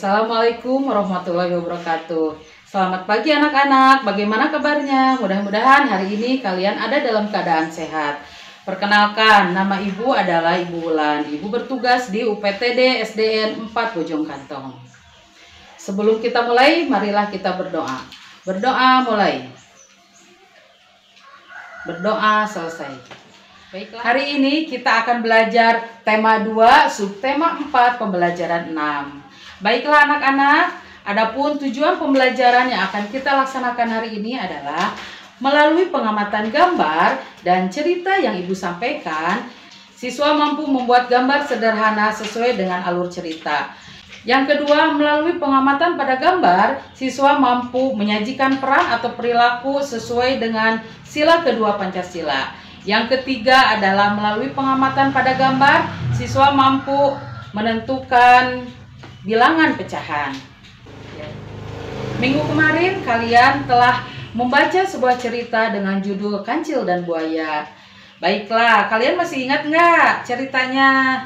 Assalamualaikum warahmatullahi wabarakatuh. Selamat pagi anak-anak, bagaimana kabarnya? Mudah-mudahan hari ini kalian ada dalam keadaan sehat. Perkenalkan, nama Ibu adalah Ibu Wulan. Ibu bertugas di UPTD SDN 4 Bojong Kantong. Sebelum kita mulai, marilah kita berdoa. Berdoa mulai. Berdoa selesai. Baiklah. Hari ini kita akan belajar tema 2, subtema 4, pembelajaran 6. Baiklah anak-anak, adapun tujuan pembelajaran yang akan kita laksanakan hari ini adalah melalui pengamatan gambar dan cerita yang Ibu sampaikan, siswa mampu membuat gambar sederhana sesuai dengan alur cerita. Yang kedua, melalui pengamatan pada gambar, siswa mampu menyajikan peran atau perilaku sesuai dengan sila kedua Pancasila. Yang ketiga adalah melalui pengamatan pada gambar, siswa mampu menentukan bilangan pecahan. Minggu kemarin kalian telah membaca sebuah cerita dengan judul Kancil dan Buaya. Baiklah, kalian masih ingat nggak ceritanya?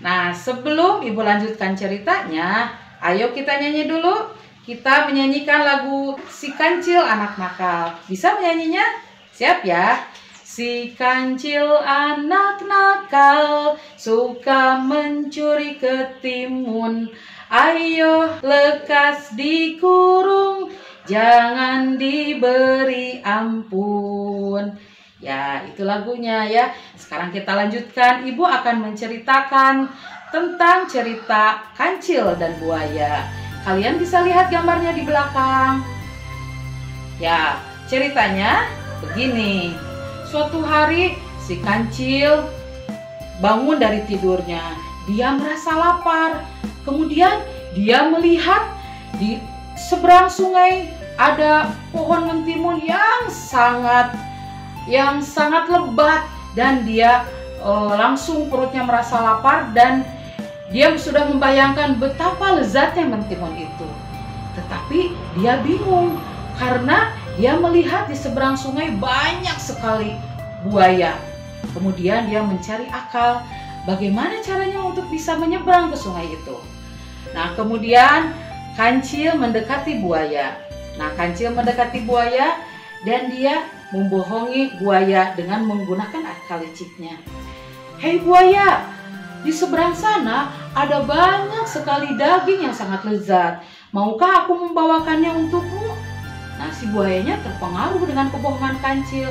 Nah, sebelum Ibu lanjutkan ceritanya, ayo kita nyanyi dulu. Kita menyanyikan lagu Si Kancil Anak Nakal. Bisa menyanyinya? Siap ya? Si kancil anak nakal, suka mencuri ketimun. Ayo lekas dikurung, jangan diberi ampun. Ya, itu lagunya ya. Sekarang kita lanjutkan. Ibu akan menceritakan tentang cerita Kancil dan Buaya. Kalian bisa lihat gambarnya di belakang. Ya, ceritanya begini. Suatu hari si Kancil bangun dari tidurnya. Dia merasa lapar. Kemudian dia melihat di seberang sungai ada pohon mentimun yang sangat lebat, dan dia langsung perutnya merasa lapar dan dia sudah membayangkan betapa lezatnya mentimun itu. Tetapi dia bingung karena dia melihat di seberang sungai banyak sekali buaya. Kemudian dia mencari akal bagaimana caranya untuk bisa menyeberang ke sungai itu. Nah, kemudian Kancil mendekati buaya. Dan dia membohongi buaya dengan menggunakan akal liciknya. Hei buaya, di seberang sana ada banyak sekali daging yang sangat lezat. Maukah aku membawakannya untukmu? Nah, si buayanya terpengaruh dengan kebohongan Kancil.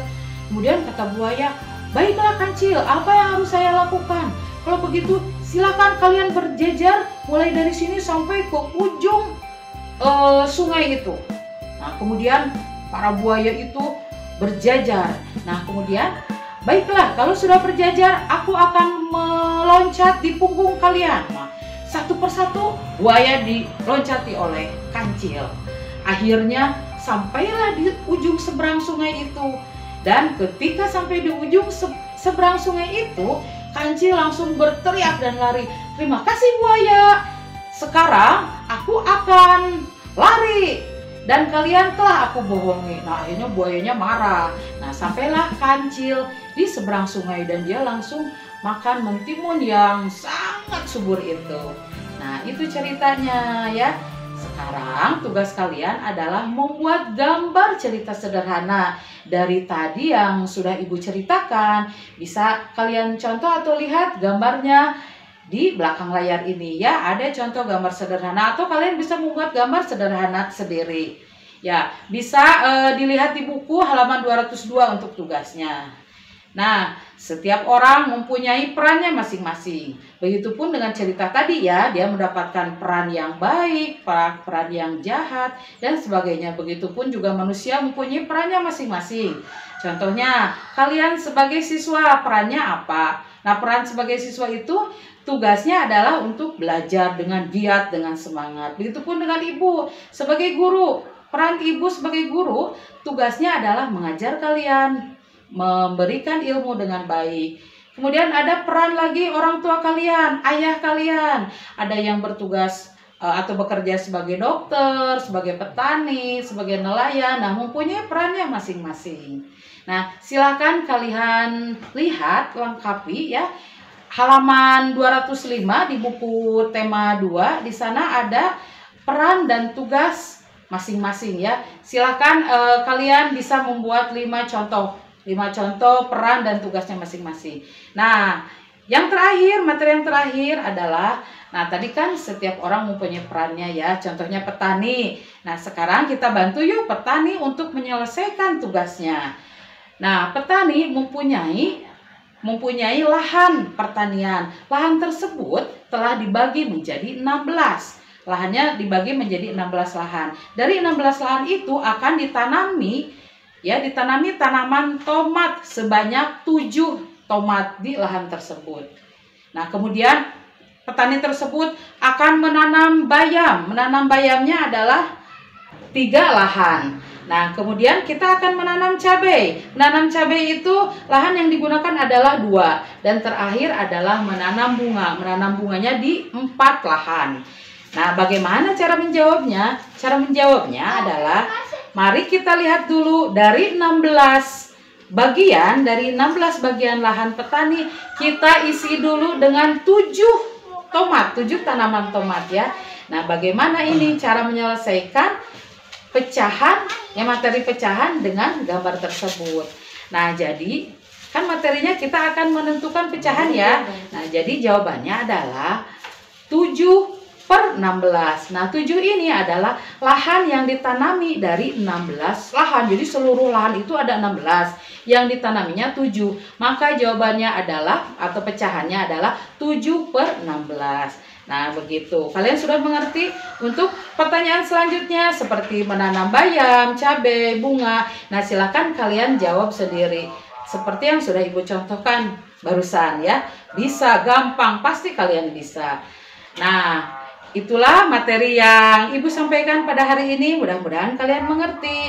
Kemudian kata buaya, baiklah Kancil, apa yang harus saya lakukan? Kalau begitu, silakan kalian berjejer mulai dari sini sampai ke ujung sungai itu. Nah, kemudian para buaya itu berjajar. Nah, kemudian, baiklah, kalau sudah berjajar, aku akan meloncat di punggung kalian. Nah, satu persatu buaya diloncati oleh Kancil. Akhirnya sampailah di ujung seberang sungai itu. Dan ketika sampai di ujung seberang sungai itu, Kancil langsung berteriak dan lari. Terima kasih buaya, sekarang aku akan lari dan kalian telah aku bohongi. Nah, akhirnya buayanya marah. Nah, sampailah Kancil di seberang sungai dan dia langsung makan mentimun yang sangat subur itu. Nah, itu ceritanya ya. Sekarang tugas kalian adalah membuat gambar cerita sederhana dari tadi yang sudah Ibu ceritakan. Bisa kalian contoh atau lihat gambarnya di belakang layar ini ya. Ada contoh gambar sederhana atau kalian bisa membuat gambar sederhana sendiri. Ya, bisa dilihat di buku halaman 202 untuk tugasnya. Nah, setiap orang mempunyai perannya masing-masing. Begitupun dengan cerita tadi ya, dia mendapatkan peran yang baik, peran yang jahat, dan sebagainya. Begitupun juga manusia mempunyai perannya masing-masing. Contohnya, kalian sebagai siswa perannya apa? Nah, peran sebagai siswa itu tugasnya adalah untuk belajar dengan giat, dengan semangat. Begitupun dengan ibu sebagai guru. Peran ibu sebagai guru, tugasnya adalah mengajar kalian, memberikan ilmu dengan baik. Kemudian ada peran lagi orang tua kalian, ayah kalian. Ada yang bertugas atau bekerja sebagai dokter, sebagai petani, sebagai nelayan. Nah, mempunyai perannya masing-masing. Nah, silakan kalian lihat, lengkapi ya. halaman 205 di buku tema 2, di sana ada peran dan tugas masing-masing ya. Silakan kalian bisa membuat 5 contoh peran dan tugasnya masing-masing. Nah, yang terakhir, materi yang terakhir adalah, nah tadi kan setiap orang mempunyai perannya ya, contohnya petani. Nah, sekarang kita bantu yuk petani untuk menyelesaikan tugasnya. Nah, petani mempunyai lahan pertanian. Lahan tersebut telah dibagi menjadi 16. Lahannya dibagi menjadi 16 lahan. Dari 16 lahan itu akan ditanami tanaman tomat sebanyak 7 tomat di lahan tersebut. Nah, kemudian petani tersebut akan menanam bayam. Menanam bayamnya adalah 3 lahan. Nah, kemudian kita akan menanam cabai. Menanam cabai itu lahan yang digunakan adalah 2. Dan terakhir adalah menanam bunga. Menanam bunganya di 4 lahan. Nah, bagaimana cara menjawabnya? Cara menjawabnya adalah, mari kita lihat dulu dari 16 bagian lahan petani, kita isi dulu dengan 7 tanaman tomat ya. Nah, bagaimana ini cara menyelesaikan materi pecahan dengan gambar tersebut. Nah, jadi kan materinya kita akan menentukan pecahan ya. Nah, jadi jawabannya adalah 7/16. Nah, 7 ini adalah lahan yang ditanami dari 16 lahan. Jadi seluruh lahan itu ada 16, yang ditanaminya 7. Maka jawabannya adalah, atau pecahannya adalah 7/16. Nah, begitu. Kalian sudah mengerti? Untuk pertanyaan selanjutnya seperti menanam bayam, cabai, bunga. Nah, silakan kalian jawab sendiri. Seperti yang sudah Ibu contohkan barusan ya. Bisa, gampang, pasti kalian bisa. Nah, itulah materi yang Ibu sampaikan pada hari ini. Mudah-mudahan kalian mengerti.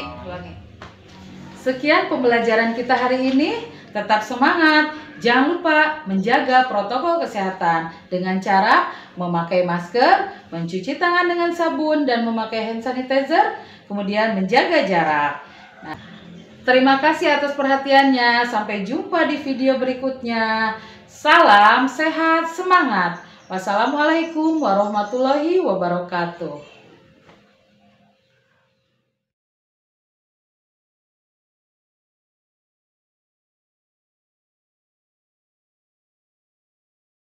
Sekian pembelajaran kita hari ini. Tetap semangat. Jangan lupa menjaga protokol kesehatan dengan cara memakai masker, mencuci tangan dengan sabun, dan memakai hand sanitizer, kemudian menjaga jarak. Nah, terima kasih atas perhatiannya. Sampai jumpa di video berikutnya. Salam sehat, semangat. Wassalamualaikum warahmatullahi wabarakatuh.